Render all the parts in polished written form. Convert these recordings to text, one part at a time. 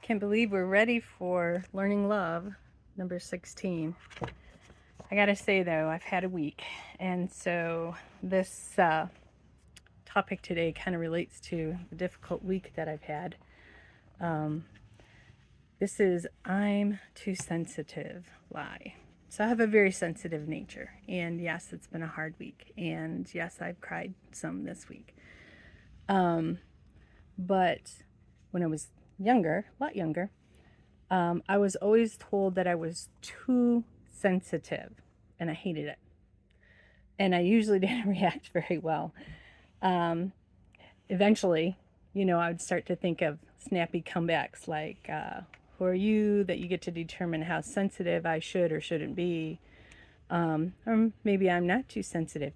can't believe we're ready for Learning Love, number 16. I gotta say though, I've had a week, and so this topic today kind of relates to the difficult week that I've had. This is I'm too sensitive lie. So I have a very sensitive nature, and yes, it's been a hard week, and yes, I've cried some this week. But when I was younger, a lot younger, I was always told that I was too sensitive, and I hated it. And I usually didn't react very well. Eventually, I would start to think of snappy comebacks like, who are you that you get to determine how sensitive I should or shouldn't be? Or maybe I'm not too sensitive.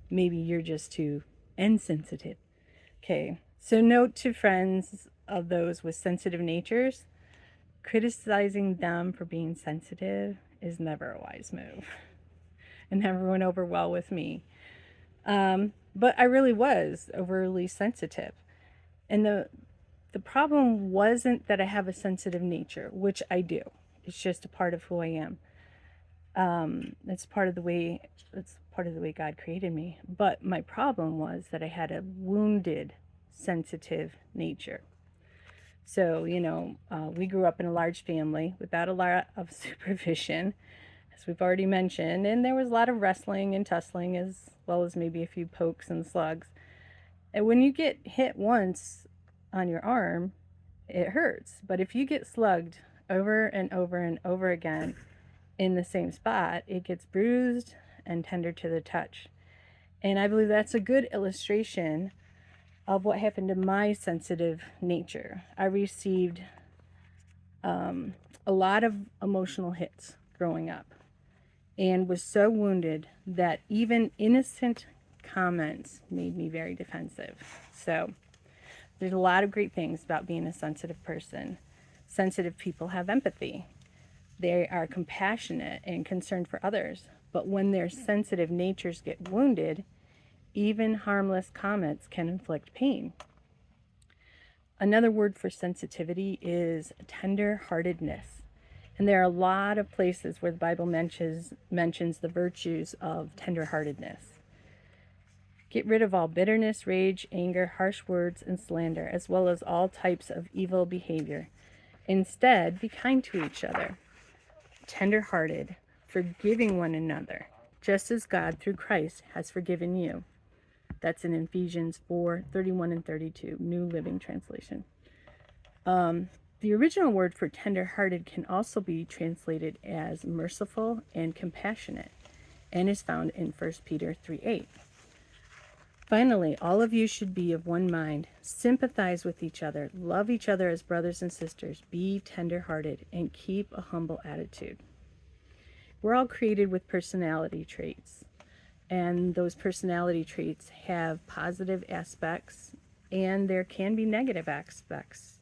Maybe you're just too insensitive. Okay, so note to friends of those with sensitive natures, criticizing them for being sensitive is never a wise move and never went over well with me. But I really was overly sensitive. And the problem wasn't that I have a sensitive nature, which I do. It's just a part of who I am. It's part of the way God created me. But my problem was that I had a wounded, sensitive nature. So, we grew up in a large family without a lot of supervision, as we've already mentioned, and there was a lot of wrestling and tussling, as well as maybe a few pokes and slugs. And when you get hit once on your arm, it hurts. But if you get slugged over and over and over again in the same spot, it gets bruised and tender to the touch. And I believe that's a good illustration of what happened to my sensitive nature. I received a lot of emotional hits growing up and was so wounded that even innocent comments made me very defensive. So there's a lot of great things about being a sensitive person. Sensitive people have empathy. They are compassionate and concerned for others. But when their sensitive natures get wounded, even harmless comments can inflict pain. Another word for sensitivity is tender-heartedness. And there are a lot of places where the Bible mentions the virtues of tender-heartedness. Get rid of all bitterness, rage, anger, harsh words, and slander, as well as all types of evil behavior. Instead, be kind to each other, tender-hearted, forgiving one another, just as God, through Christ, has forgiven you. That's in Ephesians 4:31 and 32, New Living Translation. The original word for tender-hearted can also be translated as merciful and compassionate, and is found in 1 Peter 3:8. Finally, all of you should be of one mind, sympathize with each other, love each other as brothers and sisters, be tender-hearted, and keep a humble attitude. We're all created with personality traits, and those personality traits have positive aspects, and there can be negative aspects.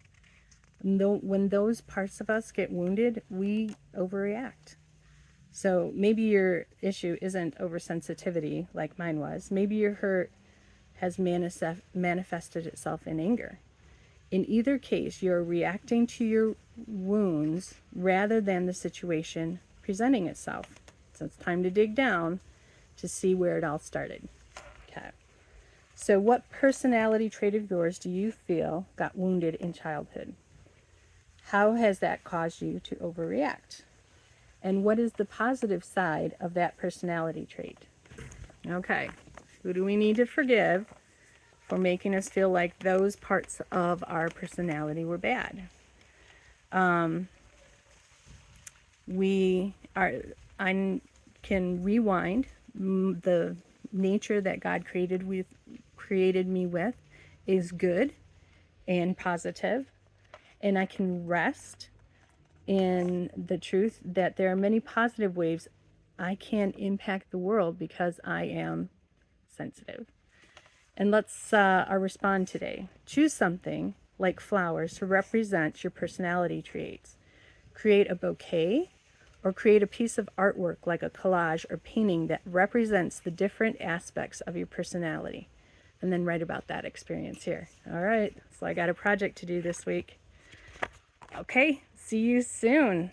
When those parts of us get wounded, we overreact. So maybe your issue isn't oversensitivity like mine was. Maybe your hurt has manifested itself in anger. In either case, you're reacting to your wounds rather than the situation presenting itself. So it's time to dig down to see where it all started. Okay. So what personality trait of yours do you feel got wounded in childhood? How has that caused you to overreact? And what is the positive side of that personality trait? Okay. Who do we need to forgive for making us feel like those parts of our personality were bad? I can rewind. The nature that God created me with is good and positive, and I can rest in the truth that there are many positive ways I can impact the world because I am sensitive. And let's respond today. Choose something like flowers to represent your personality traits. Create a bouquet, or create a piece of artwork like a collage or painting that represents the different aspects of your personality. And then write about that experience here. All right, so I got a project to do this week. Okay, see you soon.